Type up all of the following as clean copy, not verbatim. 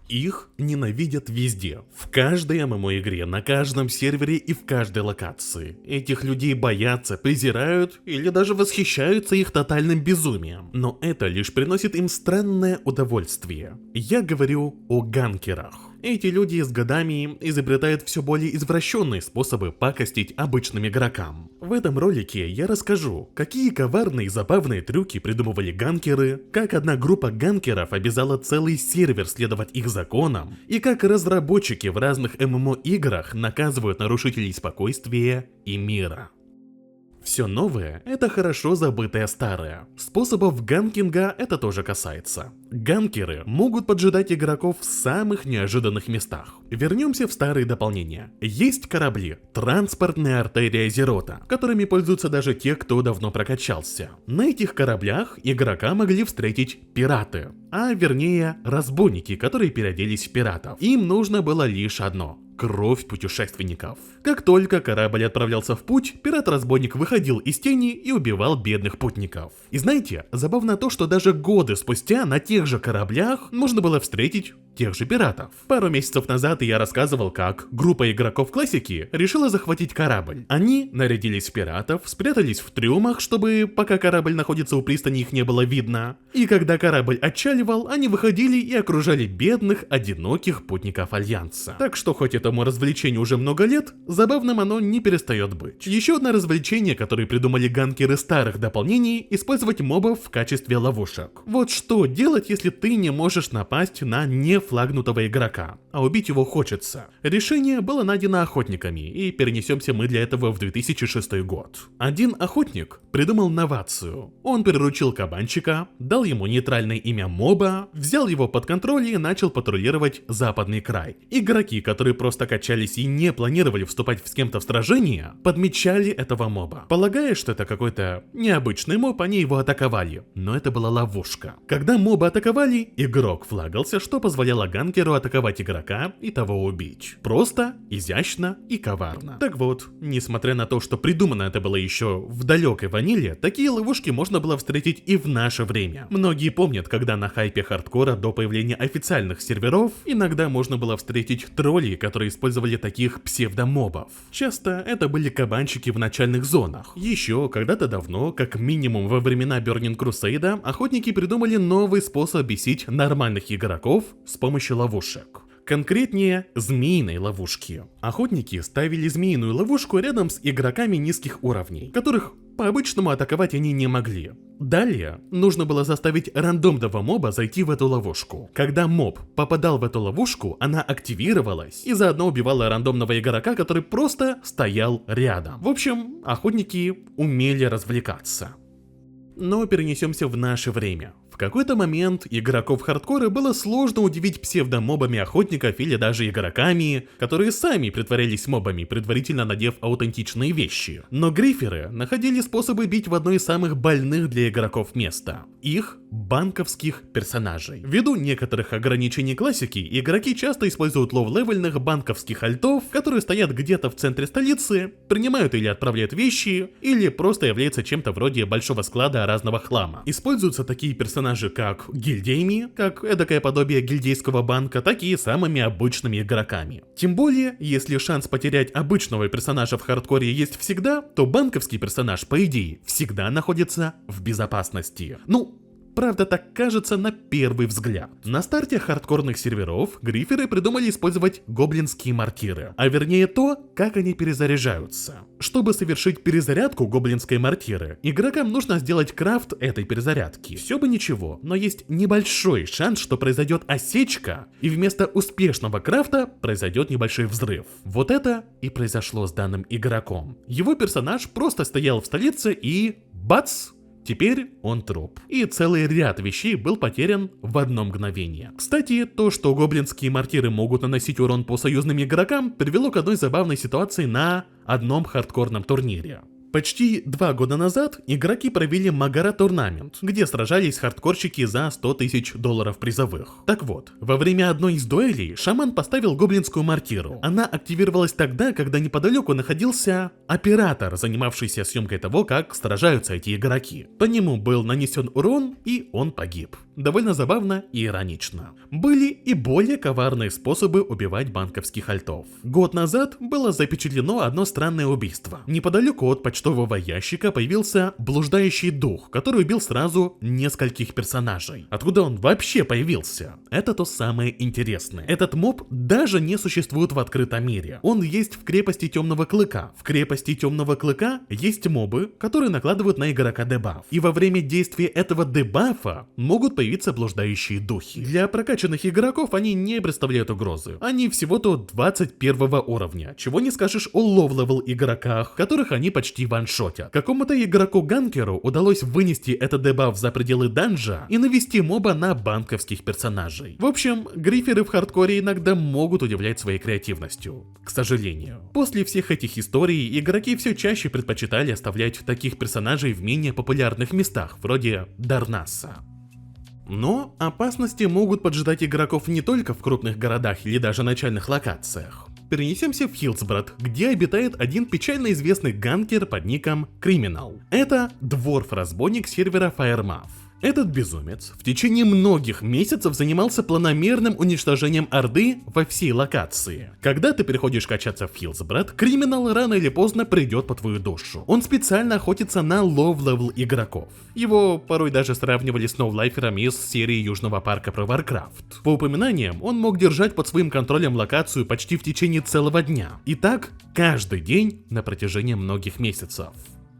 Их ненавидят везде, в каждой ММО-игре, на каждом сервере и в каждой локации. Этих людей боятся, презирают или даже восхищаются их тотальным безумием. Но это лишь приносит им странное удовольствие. Я говорю о ганкерах. Эти люди с годами изобретают все более извращенные способы пакостить обычным игрокам. В этом ролике я расскажу, какие коварные и забавные трюки придумывали ганкеры, как одна группа ганкеров обязала целый сервер следовать их законам, и как разработчики в разных ММО-играх наказывают нарушителей спокойствия и мира. Все новое – это хорошо забытое старое. Способов ганкинга это тоже касается. Ганкеры могут поджидать игроков в самых неожиданных местах. Вернемся в старые дополнения. Есть корабли, транспортная артерия Азерота, которыми пользуются даже те, кто давно прокачался. На этих кораблях игрока могли встретить пираты, а вернее разбойники, которые переоделись в пиратов. Им нужно было лишь одно – кровь путешественников. Как только корабль отправлялся в путь, пират-разбойник выходил из тени и убивал бедных путников. И знаете, забавно то, что даже годы спустя на тех же кораблях можно было встретить тех же пиратов. Пару месяцев назад я рассказывал, как группа игроков классики решила захватить корабль. Они нарядились в пиратов, спрятались в трюмах, чтобы пока корабль находится у пристани их не было видно. И когда корабль отчаливал, они выходили и окружали бедных, одиноких путников Альянса. Так что хоть этому развлечению уже много лет, забавным оно не перестает быть. Еще одно развлечение, которое придумали ганкеры старых дополнений, использовать мобов в качестве ловушек. Вот что делать, если ты не можешь напасть на нефлагнутого игрока, а убить его хочется. Решение было найдено охотниками, и перенесемся мы для этого в 2006 год. Один охотник придумал новацию. Он приручил кабанчика, дал ему нейтральное имя моба, взял его под контроль и начал патрулировать западный край. Игроки, которые просто качались и не планировали вступать с кем-то в сражение, подмечали этого моба. Полагая, что это какой-то необычный моб, они его атаковали, но это была ловушка. Когда моба атаковали, игрок флагался, что позволяло ганкеру атаковать игрока и того убить. Просто, изящно и коварно. Так вот, несмотря на то, что придумано это было еще в далекой ваниле, такие ловушки можно было встретить и в наше время. Многие помнят, когда на хайпе хардкора до появления официальных серверов иногда можно было встретить троллей, которые использовали таких псевдомобов. Часто это были кабанчики в начальных зонах. Еще когда-то давно, как минимум во времена Burning Crusade, охотники придумали новый способ бесить нормальных игроков с помощью ловушек. Конкретнее, змеиной ловушки. Охотники ставили змеиную ловушку рядом с игроками низких уровней, которых по-обычному атаковать они не могли. Далее нужно было заставить рандомного моба зайти в эту ловушку. Когда моб попадал в эту ловушку, она активировалась и заодно убивала рандомного игрока, который просто стоял рядом. В общем, охотники умели развлекаться. Но перенесемся в наше время. В какой-то момент игроков хардкора было сложно удивить псевдомобами охотников или даже игроками, которые сами притворялись мобами, предварительно надев аутентичные вещи. Но гриферы находили способы бить в одно из самых больных для игроков места – их банковских персонажей. Ввиду некоторых ограничений классики, игроки часто используют лоу-левельных банковских альтов, которые стоят где-то в центре столицы, принимают или отправляют вещи, или просто являются чем-то вроде большого склада разного хлама. Используются такие персонажи как гильдейми, как эдакое подобие гильдейского банка, так и самыми обычными игроками. Тем более, если шанс потерять обычного персонажа в хардкоре есть всегда, то банковский персонаж, по идее, всегда находится в безопасности. Правда, так кажется на первый взгляд. На старте хардкорных серверов гриферы придумали использовать гоблинские мортиры, а вернее то, как они перезаряжаются. Чтобы совершить перезарядку гоблинской мортиры, игрокам нужно сделать крафт этой перезарядки. Все бы ничего, но есть небольшой шанс, что произойдет осечка, и вместо успешного крафта произойдет небольшой взрыв. Вот это и произошло с данным игроком. Его персонаж просто стоял в столице и бац! Теперь он труп. И целый ряд вещей был потерян в одно мгновение. Кстати, то, что гоблинские мортиры могут наносить урон по союзным игрокам, привело к одной забавной ситуации на одном хардкорном турнире. Почти 2 года назад игроки провели Магара турнамент, где сражались хардкорщики за 100 тысяч долларов призовых. Так вот, во время одной из дуэлей шаман поставил гоблинскую маркиру. Она активировалась тогда, когда неподалеку находился оператор, занимавшийся съемкой того, как сражаются эти игроки. По нему был нанесен урон, и он погиб. Довольно забавно и иронично. Были и более коварные способы убивать банковских альтов. Год назад было запечатлено одно странное убийство. Неподалеку от почтового ящика появился блуждающий дух, который убил сразу нескольких персонажей. Откуда он вообще появился? Это то самое интересное. Этот моб даже не существует в открытом мире. Он есть в крепости Темного Клыка. В крепости Темного Клыка есть мобы, которые накладывают на игрока дебаф. И во время действия этого дебафа могут появиться блуждающие духи. Для прокачанных игроков они не представляют угрозы. Они всего-то 21 уровня, чего не скажешь о лоу-левел игроках, которых они почти ваншотят. Какому-то игроку-ганкеру удалось вынести этот дебаф за пределы данжа и навести моба на банковских персонажей. В общем, гриферы в хардкоре иногда могут удивлять своей креативностью. К сожалению. После всех этих историй игроки все чаще предпочитали оставлять таких персонажей в менее популярных местах, вроде Дарнаса. Но опасности могут поджидать игроков не только в крупных городах или даже начальных локациях. Перенесемся в Хиллсброд, где обитает один печально известный ганкер под ником Криминал. Это дворф-разбойник сервера Firemouth. Этот безумец в течение многих месяцев занимался планомерным уничтожением Орды во всей локации. Когда ты переходишь качаться в Хиллсброд, Криминал рано или поздно придет по твою душу. Он специально охотится на лоу-левел игроков. Его порой даже сравнивали с ноулайфером из серии Южного парка про Warcraft. По упоминаниям, он мог держать под своим контролем локацию почти в течение целого дня. И так каждый день на протяжении многих месяцев.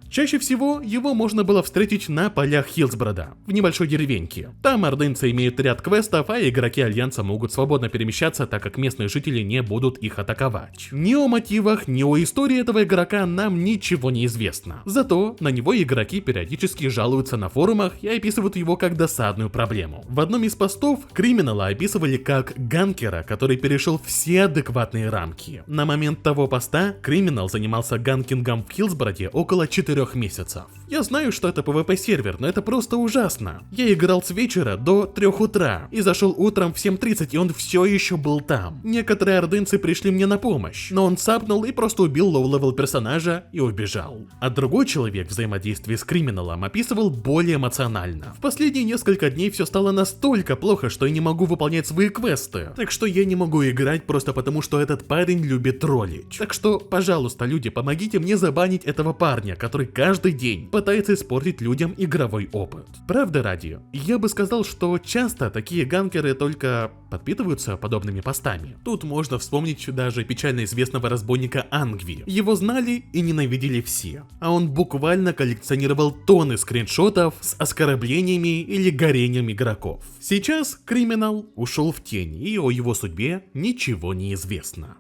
Чаще всего его можно было встретить на полях Хиллсброда, в небольшой деревеньке. Там ордынцы имеют ряд квестов, а игроки Альянса могут свободно перемещаться, так как местные жители не будут их атаковать. Ни о мотивах, ни о истории этого игрока нам ничего не известно. Зато на него игроки периодически жалуются на форумах и описывают его как досадную проблему. В одном из постов Криминала описывали как ганкера, который перешел все адекватные рамки. На момент того поста Криминал занимался ганкингом в Хиллсброде около 4 месяцев. Я знаю, что это PvP сервер, но это просто ужасно. Я играл с вечера до 3 утра и зашел утром в 7:30, и он все еще был там. Некоторые ордынцы пришли мне на помощь, но он сапнул и просто убил лоу-левел персонажа и убежал. А другой человек взаимодействие с Криминалом описывал более эмоционально. В последние несколько дней все стало настолько плохо, что я не могу выполнять свои квесты. Так что я не могу играть просто потому, что этот парень любит троллить. Так что, пожалуйста, люди, помогите мне забанить этого парня, который каждый день пытается испортить людям игровой опыт. Правда ради, я бы сказал, что часто такие ганкеры только подпитываются подобными постами. Тут можно вспомнить даже печально известного разбойника Ангви. Его знали и ненавидели все, а он буквально коллекционировал тонны скриншотов с оскорблениями или горением игроков. Сейчас Криминал ушел в тень, и о его судьбе ничего не известно.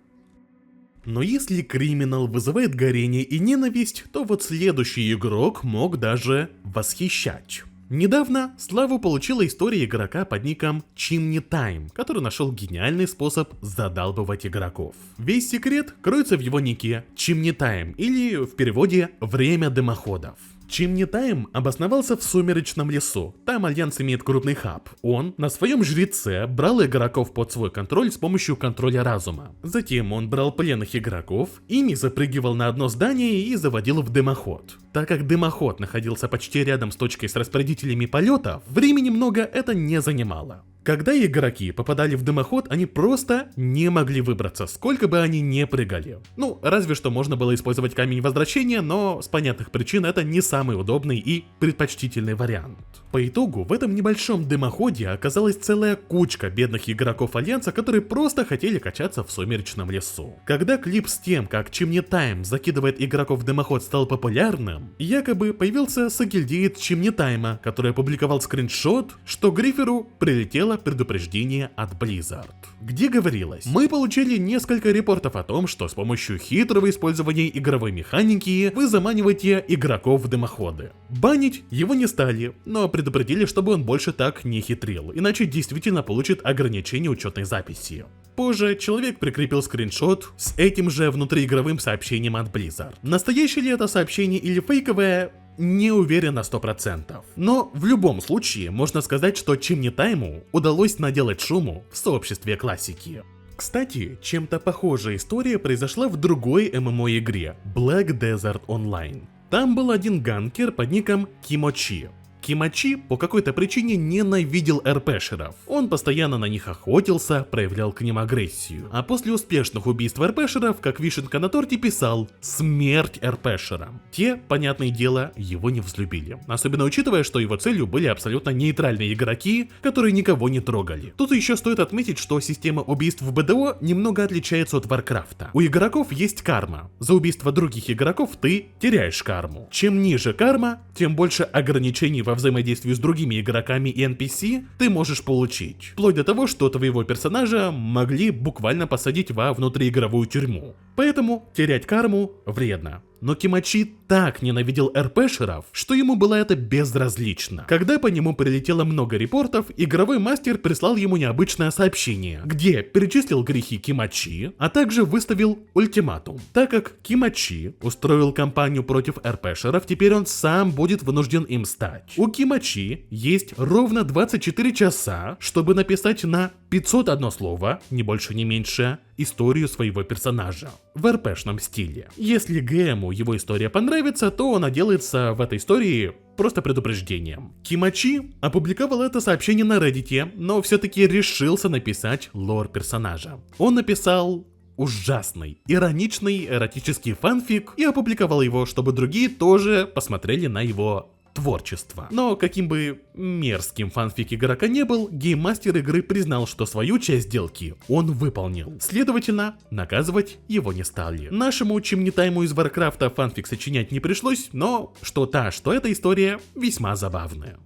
Но если Криминал вызывает горение и ненависть, то вот следующий игрок мог даже восхищать. Недавно славу получила история игрока под ником Chimney Time, который нашел гениальный способ задалбывать игроков. Весь секрет кроется в его нике Chimney Time, или в переводе «Время дымоходов». Chimney Time обосновался в Сумеречном лесу. Там Альянс имеет крупный хаб. Он на своем жреце брал игроков под свой контроль с помощью контроля разума. Затем он брал пленных игроков, ими запрыгивал на одно здание и заводил в дымоход. Так как дымоход находился почти рядом с точкой с распорядителями полетов, времени много это не занимало. Когда игроки попадали в дымоход, они просто не могли выбраться, сколько бы они ни прыгали. Ну, разве что можно было использовать камень возвращения, но с понятных причин это не самый удобный и предпочтительный вариант. По итогу, в этом небольшом дымоходе оказалась целая кучка бедных игроков Альянса, которые просто хотели качаться в Сумеречном лесу. Когда клип с тем, как Chimney Time закидывает игроков в дымоход, стал популярным, якобы появился сагильдеец Chimney Time, который опубликовал скриншот, что Гриферу прилетело предупреждение от Blizzard, где говорилось: мы получили несколько репортов о том, что с помощью хитрого использования игровой механики вы заманиваете игроков в дымоходы. Банить его не стали, но предупредили, чтобы он больше так не хитрил, иначе действительно получит ограничение учетной записи. Позже человек прикрепил скриншот с этим же внутриигровым сообщением от Blizzard. Настоящее ли это сообщение или фейковое? Не уверен на 100%. Но в любом случае можно сказать, что Чимни Тайму удалось наделать шуму в сообществе классики. Кстати, чем-то похожая история произошла в другой ММО-игре Black Desert Online. Там был один ганкер под ником Кимочи. Кимочи по какой-то причине ненавидел РПшеров. Он постоянно на них охотился, проявлял к ним агрессию. А после успешных убийств РПшеров, как вишенка на торте, писал «Смерть РПшерам». Те, понятное дело, его не взлюбили. Особенно учитывая, что его целью были абсолютно нейтральные игроки, которые никого не трогали. Тут еще стоит отметить, что система убийств в БДО немного отличается от Варкрафта. У игроков есть карма. За убийство других игроков ты теряешь карму. Чем ниже карма, тем больше ограничений во взаимодействии с другими игроками и NPC ты можешь получить. Вплоть до того, что твоего персонажа могли буквально посадить во внутриигровую тюрьму. Поэтому терять карму вредно. Но Кимочи так ненавидел РПшеров, что ему было это безразлично. Когда по нему прилетело много репортов, игровой мастер прислал ему необычное сообщение, где перечислил грехи Кимочи, а также выставил ультиматум. Так как Кимочи устроил кампанию против РПшеров, теперь он сам будет вынужден им стать. У Кимочи есть ровно 24 часа, чтобы написать на 501 слово, ни больше ни меньше, историю своего персонажа в РПшном стиле. Если ГМу его история понравится, то он отделается в этой истории просто предупреждением. Кимочи опубликовал это сообщение на Reddit, но все-таки решился написать лор персонажа. Он написал ужасный, ироничный эротический фанфик и опубликовал его, чтобы другие тоже посмотрели на его творчество. Но каким бы мерзким фанфик игрока не был, гейммастер игры признал, что свою часть сделки он выполнил. Следовательно, наказывать его не стали. Нашему Чимни Тайму из Варкрафта фанфик сочинять не пришлось, но что та, что эта история весьма забавная.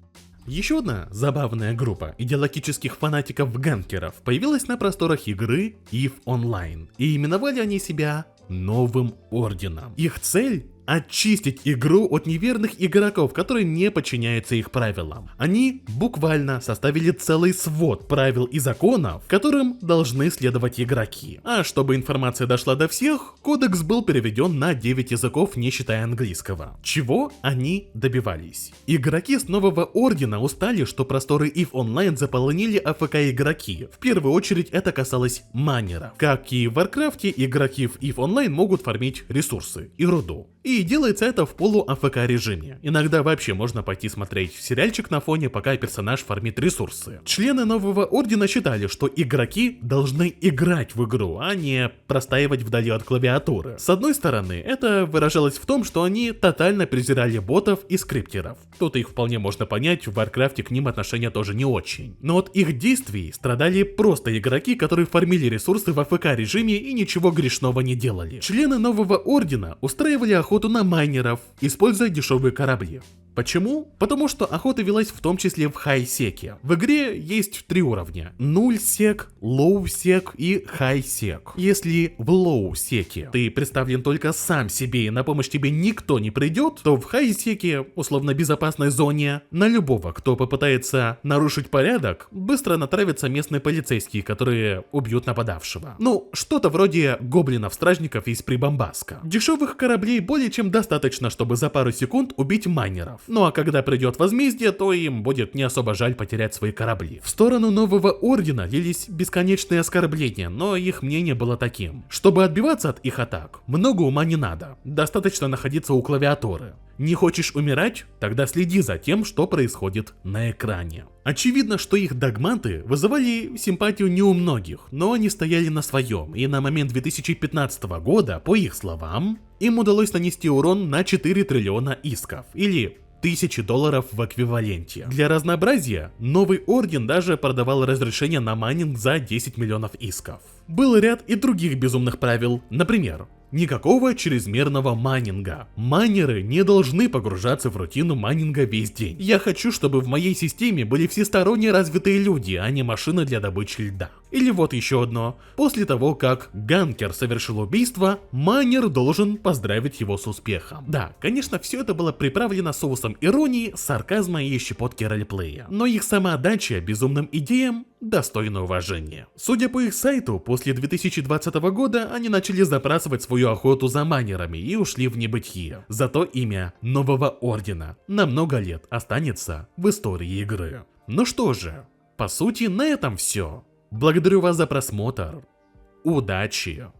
Еще одна забавная группа идеологических фанатиков-ганкеров появилась на просторах игры EVE Online, и именовали они себя Новым Орденом. Их цель — очистить игру от неверных игроков, которые не подчиняются их правилам. Они буквально составили целый свод правил и законов, которым должны следовать игроки. А чтобы информация дошла до всех, кодекс был переведен на 9 языков, не считая английского. Чего они добивались? Игроки с Нового Ордена устали, что просторы EVE Online заполонили АФК игроки. В первую очередь это касалось майнеров. Как и в Варкрафте, игроки в EVE Online могут фармить ресурсы и руду. И делается это в полу-АФК режиме. Иногда вообще можно пойти смотреть сериальчик на фоне, пока персонаж фармит ресурсы. Члены Нового Ордена считали, что игроки должны играть в игру, а не простаивать вдали от клавиатуры. С одной стороны, это выражалось в том, что они тотально презирали ботов и скриптеров. Тут их вполне можно понять, в Варкрафте к ним отношения тоже не очень. Но от их действий страдали просто игроки, которые фармили ресурсы в АФК режиме и ничего грешного не делали. Члены Нового Ордена устраивали охоту на майнеров, используя дешевые корабли. Почему? Потому что охота велась в том числе в хай-секе. В игре есть 3 уровня: 0-сек, лоу-сек и хай-сек. Если в лоу-секе ты представлен только сам себе и на помощь тебе никто не придет, то в хай-секе, условно безопасной зоне, на любого, кто попытается нарушить порядок, быстро натравятся местные полицейские, которые убьют нападавшего. Ну, что-то вроде гоблинов-стражников из Прибамбаска. Дешевых кораблей более чем достаточно, чтобы за пару секунд убить майнеров. Ну а когда придет возмездие, то им будет не особо жаль потерять свои корабли. В сторону Нового Ордена лились бесконечные оскорбления, но их мнение было таким: чтобы отбиваться от их атак, много ума не надо, достаточно находиться у клавиатуры. Не хочешь умирать? Тогда следи за тем, что происходит на экране. Очевидно, что их догматы вызывали симпатию не у многих, но они стояли на своем, и на момент 2015 года, по их словам, им удалось нанести урон на 4 триллиона исков, или $1000 в эквиваленте. Для разнообразия, Новый Орден даже продавал разрешение на майнинг за 10 миллионов исков. Был ряд и других безумных правил, например, никакого чрезмерного майнинга. Майнеры не должны погружаться в рутину майнинга весь день. Я хочу, чтобы в моей системе были всесторонне развитые люди, а не машины для добычи льда. Или вот еще одно. После того, как ганкер совершил убийство, майнер должен поздравить его с успехом. Да, конечно, все это было приправлено соусом иронии, сарказма и щепотки ролеплея. Но их самоотдача безумным идеям достойна уважения. Судя по их сайту, после 2020 года они начали забрасывать свою охоту за майнерами и ушли в небытие. Зато имя нового ордена на много лет останется в истории игры. Ну что же, по сути, на этом все. Благодарю вас за просмотр. Удачи!